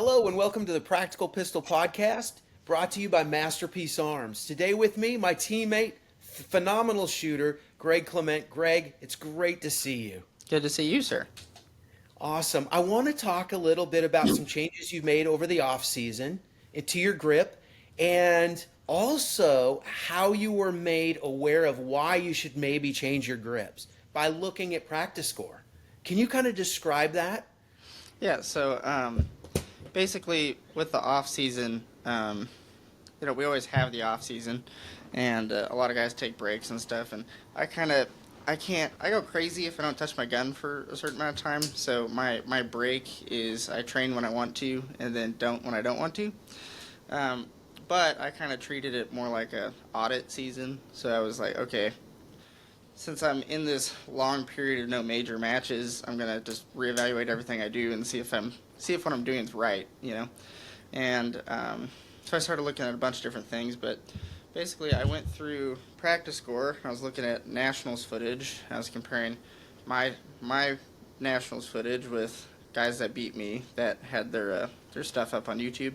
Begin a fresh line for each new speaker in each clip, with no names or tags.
Hello and welcome to the Practical Pistol Podcast, brought to you by Masterpiece Arms. Today with me, my teammate, phenomenal shooter, Greg Clement. Greg, it's great to see you.
Good to see you, sir.
Awesome. I want to talk a little bit about some changes you've made over the off season to your grip, and also how you were made aware of why you should maybe change your grips by looking at Practiscore. Can you kind of describe that?
Yeah, so basically with the off season, we always have the off season, and a lot of guys take breaks and stuff, and I go crazy if I don't touch my gun for a certain amount of time. So my break is I train when I want to, and then don't when I don't want to. But I kind of treated it more like a audit season. So I was like, okay, since I'm in this long period of no major matches, I'm gonna just reevaluate everything I do and see if what I'm doing is right, And so I started looking at a bunch of different things, but basically I went through Practiscore. I was looking at nationals footage. I was comparing my nationals footage with guys that beat me that had their stuff up on YouTube.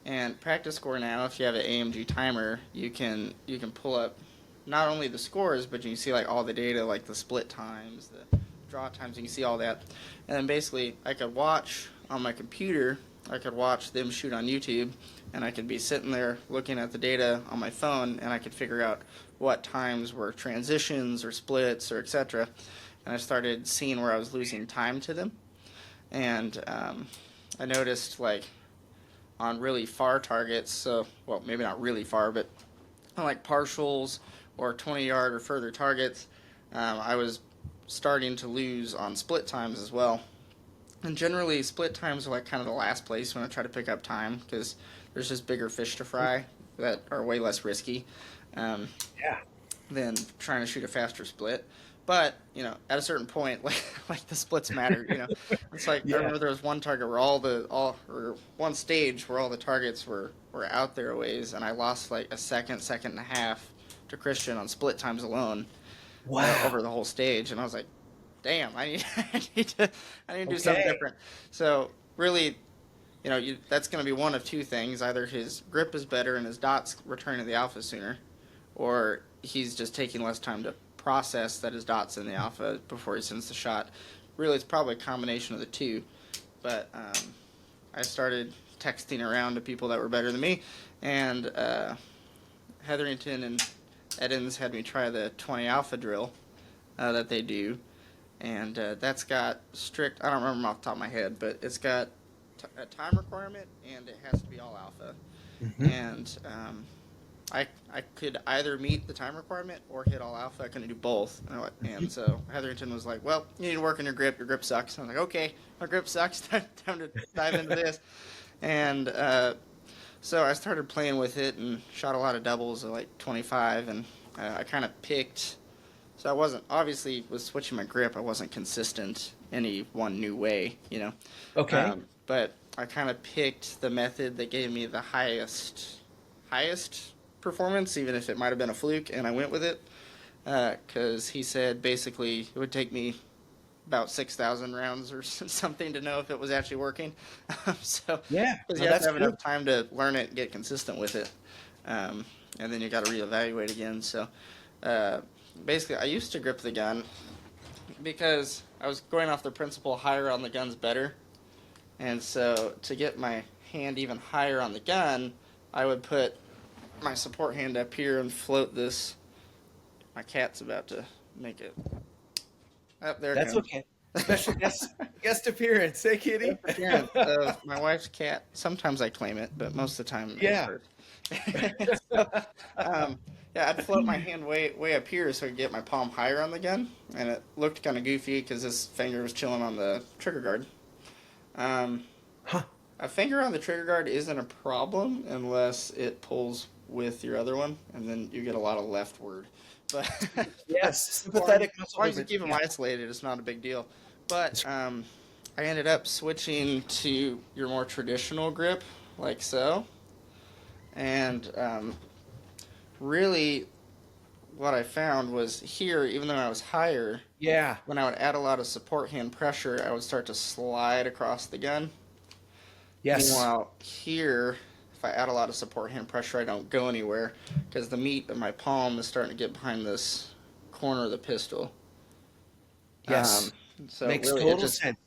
And Practiscore now, if you have an AMG timer, you can pull up not only the scores, but you can see like all the data, like the split times, the draw times. You can see all that, and then basically I could watch on my computer. I could watch them shoot on YouTube, and I could be sitting there looking at the data on my phone, and I could figure out what times were transitions or splits or etc. And I started seeing where I was losing time to them, and I noticed like on really far targets, so well maybe not really far, but on like partials or 20-yard or further targets, I was starting to lose on split times as well. And generally, split times are like kind of the last place when I try to pick up time because there's just bigger fish to fry that are way less risky than trying to shoot a faster split. But at a certain point, like the splits matter. It's like I remember there was one target where or one stage where all the targets were out there a ways, and I lost like a second and a half to Christian on split times alone.
Wow.
Over the whole stage, and I was like, damn, I need to do something different. So really, that's going to be one of two things: either his grip is better and his dots return to the alpha sooner, or he's just taking less time to process that his dots in the alpha before he sends the shot. Really, it's probably a combination of the two. But I started texting around to people that were better than me, and Hetherington and Edens had me try the 20 alpha drill that they do, and that's got strict, I don't remember off the top of my head, but it's got a time requirement, and it has to be all alpha. Mm-hmm. And I could either meet the time requirement or hit all alpha. I couldn't do both. And so Hetherington was like, well, you need to work on your grip sucks. I was like, okay, my grip sucks, time to dive into this. And so I started playing with it and shot a lot of doubles at like 25, and I kind of picked. So I wasn't, obviously, with switching my grip, I wasn't consistent any one new way,
Okay.
But I kind of picked the method that gave me the highest performance, even if it might have been a fluke, and I went with it because he said basically it would take me about 6,000 rounds or something to know if it was actually working. Because you have to have enough time to learn it and get consistent with it, and then you got to reevaluate again. So basically, I used to grip the gun because I was going off the principle higher on the gun's better, and so to get my hand even higher on the gun, I would put my support hand up here and float this. My cat's about to make it. Up there.
That's okay. Special guest appearance. Hey, kitty.
Appearance of my wife's cat. Sometimes I claim it, but most of the time it's hers. So, I'd float my hand way up here so I could get my palm higher on the gun, and it looked kind of goofy because this finger was chilling on the trigger guard. A finger on the trigger guard isn't a problem unless it pulls with your other one, and then you get a lot of leftward. But
yes, sympathetic.
As long as you keep them isolated, it's not a big deal. But I ended up switching to your more traditional grip, like so. And really, what I found was here, even though I was higher, when I would add a lot of support hand pressure, I would start to slide across the gun.
Yes.
Meanwhile, here, if I add a lot of support hand pressure, I don't go anywhere because the meat of my palm is starting to get behind this corner of the pistol. Um,
Yes.
so
Makes
really, it
total
just
sense.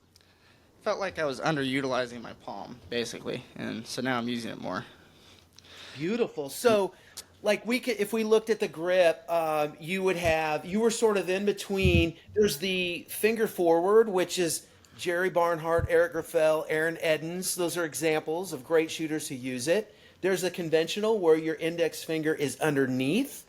felt like I was underutilizing my palm, basically, and so now I'm using it more.
Beautiful. So, like we could, if we looked at the grip, you were sort of in between. There's the finger forward, which is Jerry Barnhart, Eric Graffel, Aaron Edens. Those are examples of great shooters who use it. There's a conventional where your index finger is underneath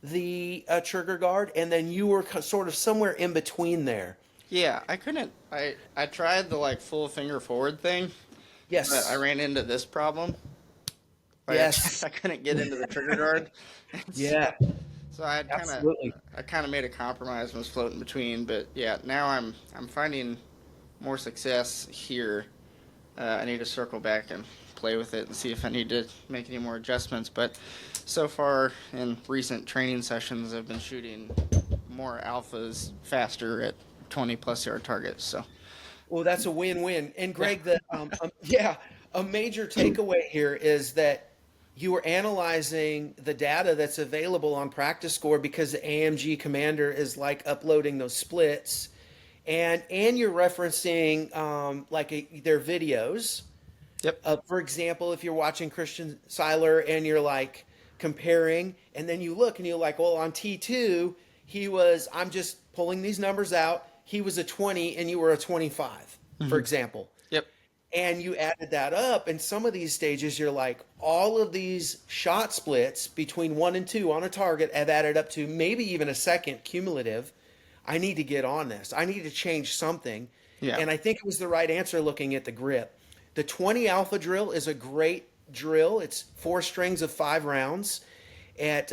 the trigger guard, and then you were sort of somewhere in between there.
Yeah, I couldn't. I tried the like full finger forward thing, but I
Yes.
ran into this problem.
Yes.
I couldn't get into the trigger guard, and
Yeah.
so I had
Absolutely.
I kind of made a compromise and was floating between. But yeah, now I'm finding more success here. I need to circle back and play with it and see if I need to make any more adjustments. But so far in recent training sessions, I've been shooting more alphas faster at 20 plus yard targets. So
Well, that's a win-win. And
yeah,
Greg, yeah, a major takeaway here is that you were analyzing the data that's available on Practiscore because the AMG Commander is like uploading those splits, and you're referencing their videos.
yep,
For example, if you're watching Christian Seiler and you're like comparing, and then you look and you're like, well, on T2, I'm just pulling these numbers out. He was a 20 and you were a 25, for example.
yep,
And you added that up. And some of these stages, you're like, all of these shot splits between 1 and 2 on a target have added up to maybe even a second cumulative. I need to get on this. I need to change something.
yeah,
And I think it was the right answer looking at the grip. The 20 alpha drill is a great drill. It's 4 strings of 5 rounds. At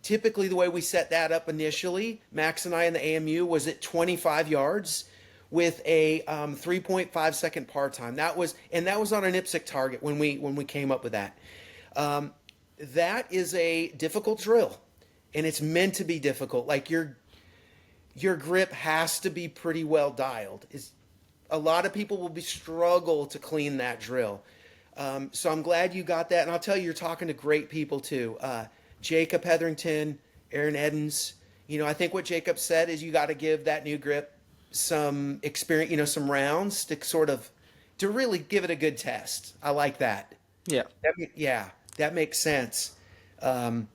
typically the way we set that up initially, Max and I in the AMU was at 25 yards with a 3.5 second par time. That was on an IPSC target when we came up with that. That is a difficult drill, and it's meant to be difficult. Like your grip has to be pretty well dialed. Is A lot of people will be struggle to clean that drill. So I'm glad you got that, and I'll tell you, you're talking to great people too. Jacob Hetherington, Aaron Edens. I think what Jacob said is you got to give that new grip some experience, some rounds to really give it a good test. I like that.
yeah.
Yeah, that makes sense. Um,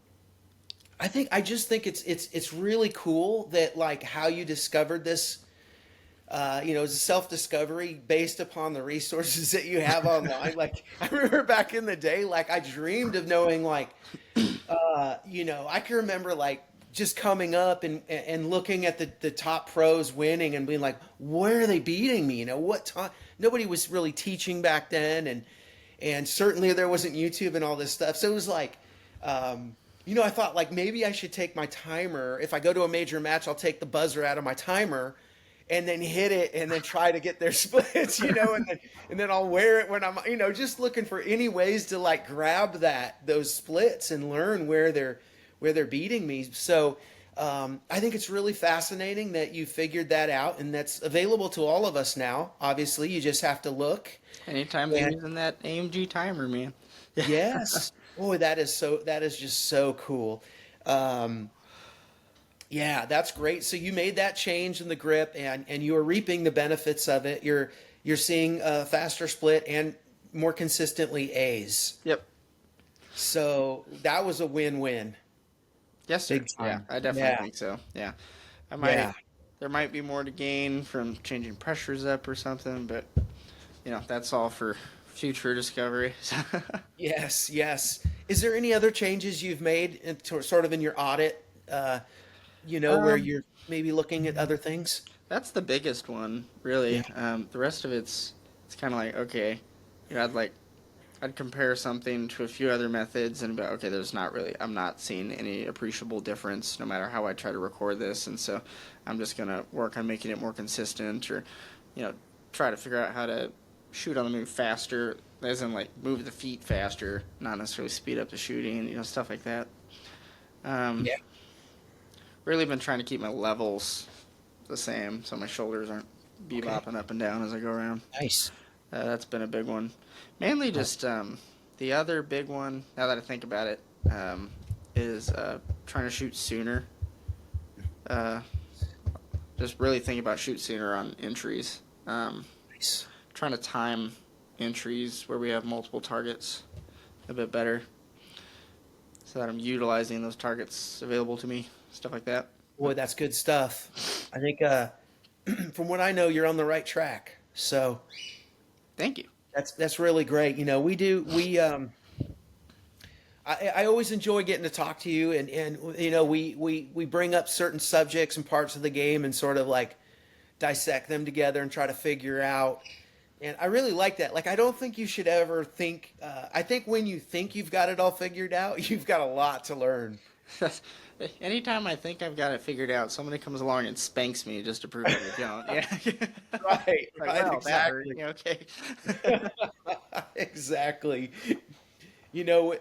I just think it's really cool that like how you discovered this. It's a self discovery based upon the resources that you have online. Like I remember back in the day, like I dreamed of knowing I can remember like just coming up and looking at the top pros winning and being like, where are they beating me? What time? Nobody was really teaching back then, and certainly there wasn't YouTube and all this stuff. So it was like, I thought like maybe I should take my timer. If I go to a major match, I'll take the buzzer out of my timer and then hit it and then try to get their splits, and then I'll wear it when I'm, just looking for any ways to like grab those splits and learn where they're beating me. So I think it's really fascinating that you figured that out, and that's available to all of us now. Obviously, you just have to look.
Anytime they're
And
using that AMG timer, man.
yes, boy, that is just so cool. Um, Yeah, that's great. So you made that change in the grip, and you are reaping the benefits of it. You're seeing a faster split and more consistently A's.
Yep.
So that was a win-win.
Yes, sir.
Big
Yeah,
time.
I definitely
Yeah.
think so. Yeah, I might.
Yeah.
There might be more to gain from changing pressures up or something, but that's all for future discovery.
Yes, yes. Is there any other changes you've made sort of in your audit, where
um,
you're maybe looking at other things?
that's the biggest one, really.
Yeah.
The rest of it's kind of like okay, I'd compare something to a few other methods and be okay, I'm not seeing any appreciable difference no matter how I try to record this, and so I'm just gonna work on making it more consistent, or you know try to figure out how to shoot on the move faster, as in like move the feet faster, not necessarily speed up the shooting, stuff like that. Um,
Yeah.
really been trying to keep my levels the same so my shoulders aren't
Okay.
bebopping up and down as I go around.
Nice.
That's been a big one. Mainly just the other big one, now that I think about it, is trying to shoot sooner. Uh, just really thinking about shoot sooner on entries.
Nice.
Trying to time entries where we have multiple targets a bit better so that I'm utilizing those targets available to me, stuff like that.
Boy, that's good stuff. I think from what I know, you're on the right track. So
Thank you.
that's really great. You know, I always enjoy getting to talk to you, and you know we bring up certain subjects and parts of the game and sort of like dissect them together and try to figure out. And I really like that. Like, I don't think you should ever think. I think when you think you've got it all figured out, you've got a lot to learn.
Anytime I think I've got it figured out, somebody comes along and spanks me just to prove that I don't. Yeah.
Right,
Like,
right,
well, that hurt.
exactly.
Yeah, okay.
Exactly. You know,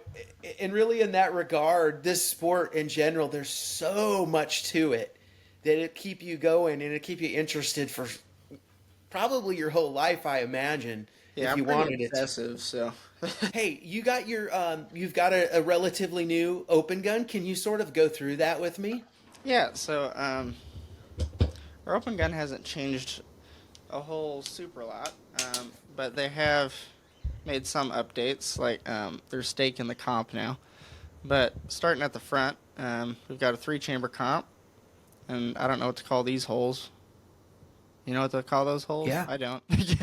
and really in that regard, this sport in general, there's so much to it that it keep you going and it keep you interested for probably your whole life, I imagine,
Yeah,
if
I'm
you
pretty
wanted it to.
obsessive, so.
Hey, you've got a relatively new open gun. Can you sort of go through that with me?
Yeah, so our open gun hasn't changed a whole super lot, but they have made some updates, like there's stake in the comp now. But starting at the front, we've got a 3-chamber comp, and I don't know what to call these holes. You know what to call those holes?
Yeah.
I don't.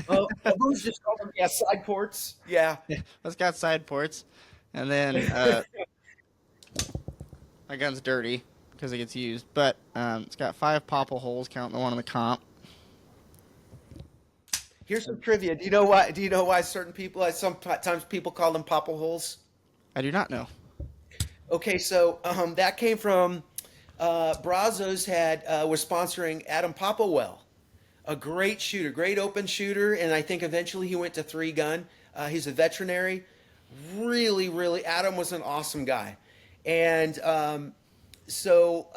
Oh, who's just called them? Yeah, side ports. Yeah.
Yeah, it's got side ports, and then my gun's dirty because it gets used, but it's got 5 popple holes, counting the one in the comp.
Here's some trivia. Do you know why? Do you know why certain people, sometimes people call them popple holes?
I do not know.
Okay, so that came from Brazos was sponsoring Adam Popplewell, a great shooter, great open shooter, and I think eventually he went to 3-gun. He's a veterinary. Really, really, Adam was an awesome guy, and so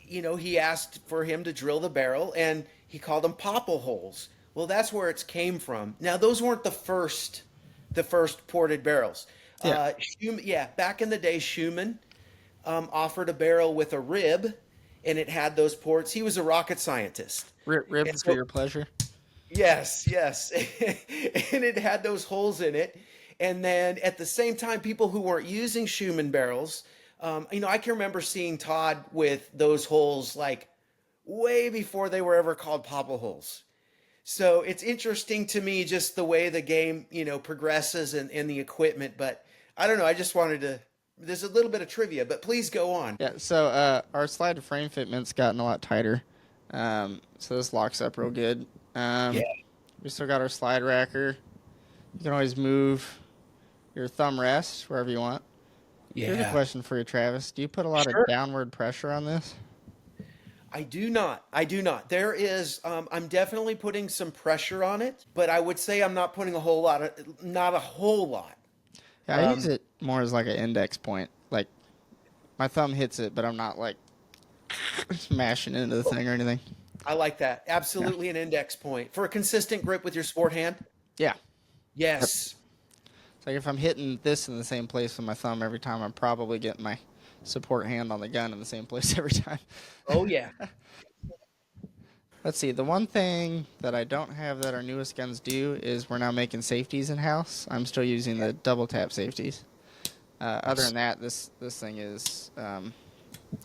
you know, he asked for him to drill the barrel, and he called them popple holes. Well, that's where it came from. Now, those weren't the first ported barrels.
Yeah.
Back in the day, Schumann offered a barrel with a rib, and it had those ports. He was a rocket scientist.
Rib
And
for
so,
your pleasure.
yes, yes, and it had those holes in it. And then at the same time, people who weren't using Schumann barrels, you know, I can remember seeing Todd with those holes like way before they were ever called popple holes. So it's interesting to me just the way the game, you know, progresses and the equipment. But I don't know. I just wanted to. There's a little bit of trivia, but please go on.
Yeah, so our slide to frame fitment's gotten a lot tighter. So this locks up real good.
Yeah.
We still got our slide racker. You can always move your thumb rest wherever you want. Here's a
Yeah.
question for you, Travis. Do you put a lot
Sure.
of downward pressure on this?
I do not. I do not. There is. I'm definitely putting some pressure on it, but I would say I'm not putting a whole lot of. Not a whole lot.
Yeah, I use it more as like an index point. Like my thumb hits it, but I'm not like smashing into the thing or anything.
I like that. Absolutely an index point for a consistent grip with your sport hand.
Yeah.
Yes.
It's like if I'm hitting this in the same place with my thumb every time, I'm probably getting my support hand on the gun in the same place every time.
Oh yeah.
Let's see. The one thing that I don't have that our newest guns do is we're now making safeties in house. I'm still using the double tap safeties. Other than that, this thing is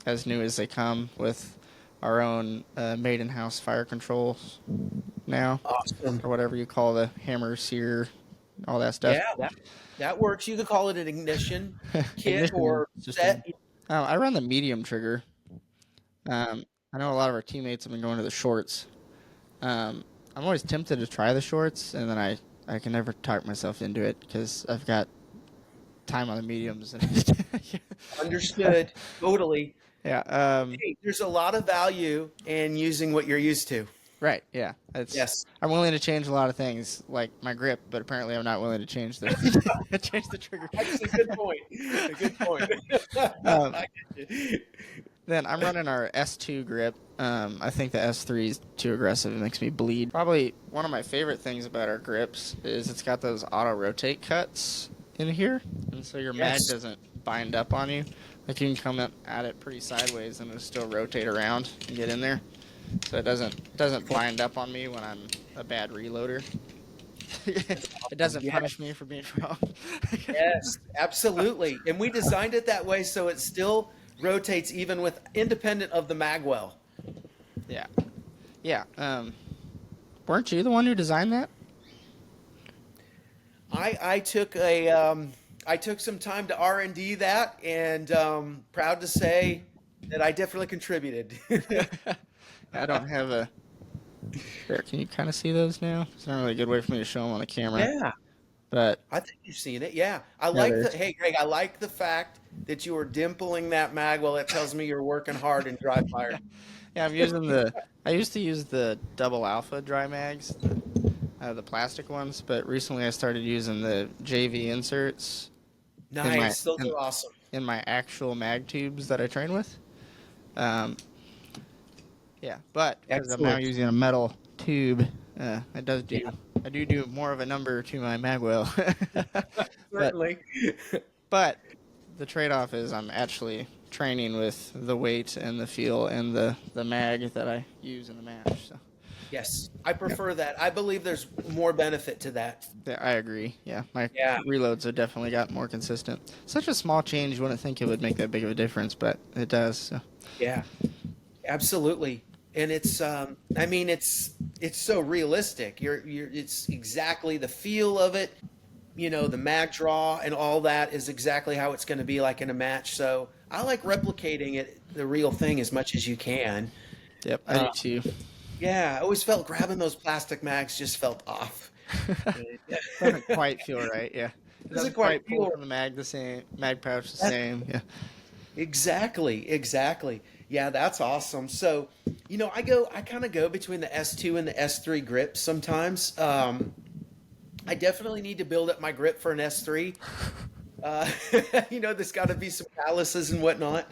as new as they come with our own made in house fire controls now,
Awesome.
or whatever you call the hammer, sear, all that stuff.
Yeah, that works. You could call it an ignition kit
Ignition
or
system.
set.
I run the medium trigger. I know a lot of our teammates have been going to the shorts. I'm always tempted to try the shorts, and then I can never talk myself into it because I've got time on the mediums.
Understood. Totally.
Yeah.
Hey, there's a lot of value in using what you're used to.
Right. Yeah.
Yes.
I'm willing to change a lot of things, like my grip, but apparently I'm not willing to change the change the trigger.
Actually, good point. Good point.
Um,
I get you.
Then I'm running our S2 grip. I think the S3 is too aggressive. It makes me bleed. Probably one of my favorite things about our grips is it's got those auto rotate cuts in here, and so your mag
Yes.
doesn't bind up on you. Like you can come at it pretty sideways and it'll still rotate around and get in there. So it doesn't bind up on me when I'm a bad reloader. It doesn't punish me for being wrong.
Yes, absolutely. And we designed it that way so it still rotates even with independent of the magwell.
Yeah. Yeah. Weren't you the one who designed that?
I took some time to R&D that, and proud to say that I definitely contributed.
I don't have a. There, can you kind of see those now? It's not really a good way for me to show them on the camera.
Yeah,
But
I think you've seen it. Yeah, I
yeah,
like the.
there's.
Hey, Greg, I like the fact that you were dimpling that magwell. It tells me you're working hard in dry fire.
Yeah, I'm using the. I used to use the double alpha dry mags, the plastic ones, but recently I started using the JV inserts in my
Nice, those
in,
are awesome.
in my actual mag tubes that I train with. Um, yeah, but because I'm now
Excellent.
using a metal tube, it does do. I do more of a number to my magwell. but
Certainly.
but the trade-off is I'm actually training with the weight and the feel and the mag that I use in the match. So
Yes, I
yeah,
prefer that. I believe there's more benefit to that.
I agree. Yeah, my
Yeah,
reloads have definitely got more consistent. Such a small change, you wouldn't think it would make that big of a difference, but it does. So.
yeah, absolutely. And I mean, it's so realistic. It's exactly the feel of it. You know, the mag draw and all that is exactly how it's going to be like in a match. So I like replicating it, the real thing, as much as you can.
Yep, I
Uh,
do too.
yeah, I always felt grabbing those plastic mags just felt off.
Doesn't
It
quite feel right. Yeah, it
doesn't
doesn't
quite
quite pull
feel
from the mag the same. Mag pouch the
that,
same. Yeah.
exactly, exactly. Yeah, that's awesome. So, I kind of go between the S2 and the S3 grips sometimes. I definitely need to build up my grip for an S3. Uh, there's got to be some calluses and whatnot.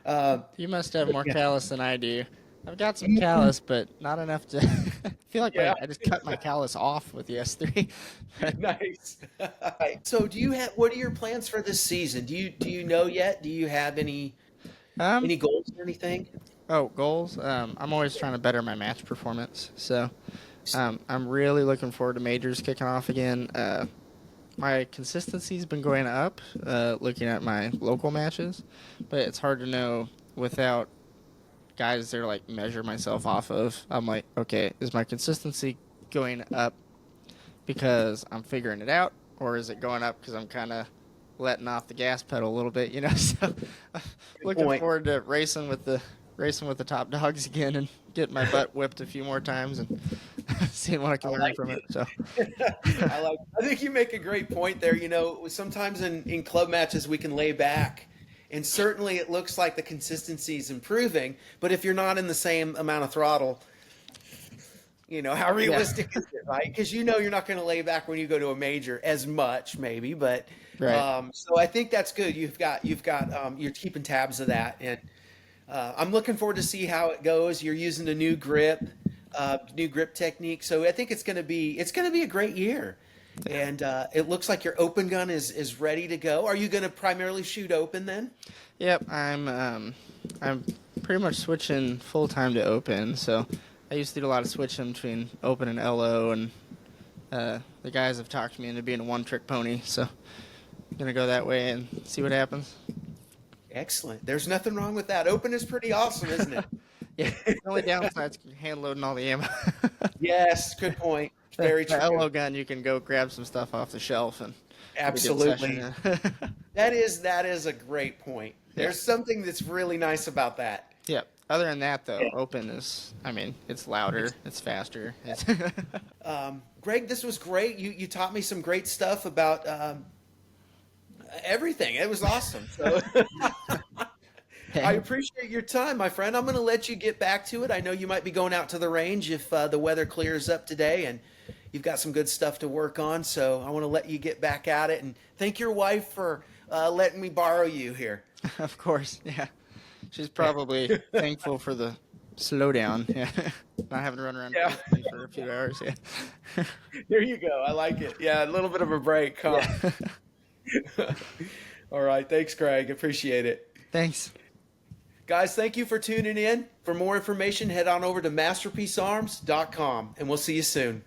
Uh,
You must have more
yeah.
callus than I do. I've got some callus, but not enough to. I feel like
Yeah.
I just cut my callus off with the S3.
Nice. So, what are your plans for this season? Do you know yet? Do you have
um,
any goals or anything?
oh, goals. I'm always trying to better my match performance. So, I'm really looking forward to majors kicking off again. My consistency's been going up, looking at my local matches, but it's hard to know without guys there like measure myself off of. I'm like, okay, is my consistency going up because I'm figuring it out, or is it going up because I'm kind of letting off the gas pedal a little bit, you know? So,
Good
looking
point.
forward to racing with the top dogs again and getting my butt whipped a few more times and seeing what I
I
can learn
like
from it. So,
I think you make a great point there. Sometimes in club matches we can lay back, and certainly it looks like the consistency is improving. But if you're not in the same amount of throttle, how
yeah,
realistic is it, right? Because you're not going to lay back when you go to a major as much, maybe. But
right.
so I think that's good. You're keeping tabs of that, and I'm looking forward to see how it goes. You're using a new grip technique. So I think it's gonna be a great year. And it looks like your open gun is ready to go. Are you going to primarily shoot open then?
Yep, I'm pretty much switching full time to open. So I used to do a lot of switching between open and LO, and the guys have talked me into being a one-trick pony. So I'm gonna go that way and see what happens.
Excellent. There's nothing wrong with that. Open is pretty awesome, isn't
Yeah,
it?
the only downside is hand loading all the ammo.
Yes, good point.
the,
Very
the
true.
LO gun, you can go grab some stuff off the shelf and get a good session
Absolutely.
in.
That is a great point.
Yeah.
There's something that's really nice about that.
Yep. Other than that, though,
Yeah.
open is, I mean, it's louder, it's faster. It's
Greg, this was great. You taught me some great stuff about everything. It was awesome. So I appreciate your time, my friend. I'm going to let you get back to it. I know you might be going out to the range if the weather clears up today, and you've got some good stuff to work on. So I want to let you get back at it, and thank your wife for letting me borrow you here.
Of course, yeah. she's probably thankful for the slowdown. Yeah, not having to run around
Yeah.
for a few hours. Yeah,
There you go. I like it. Yeah, a little bit of a break, huh?
yeah.
All right. Thanks, Greg. Appreciate it.
Thanks.
Guys, thank you for tuning in. For more information, head on over to masterpiecearms.com, and we'll see you soon.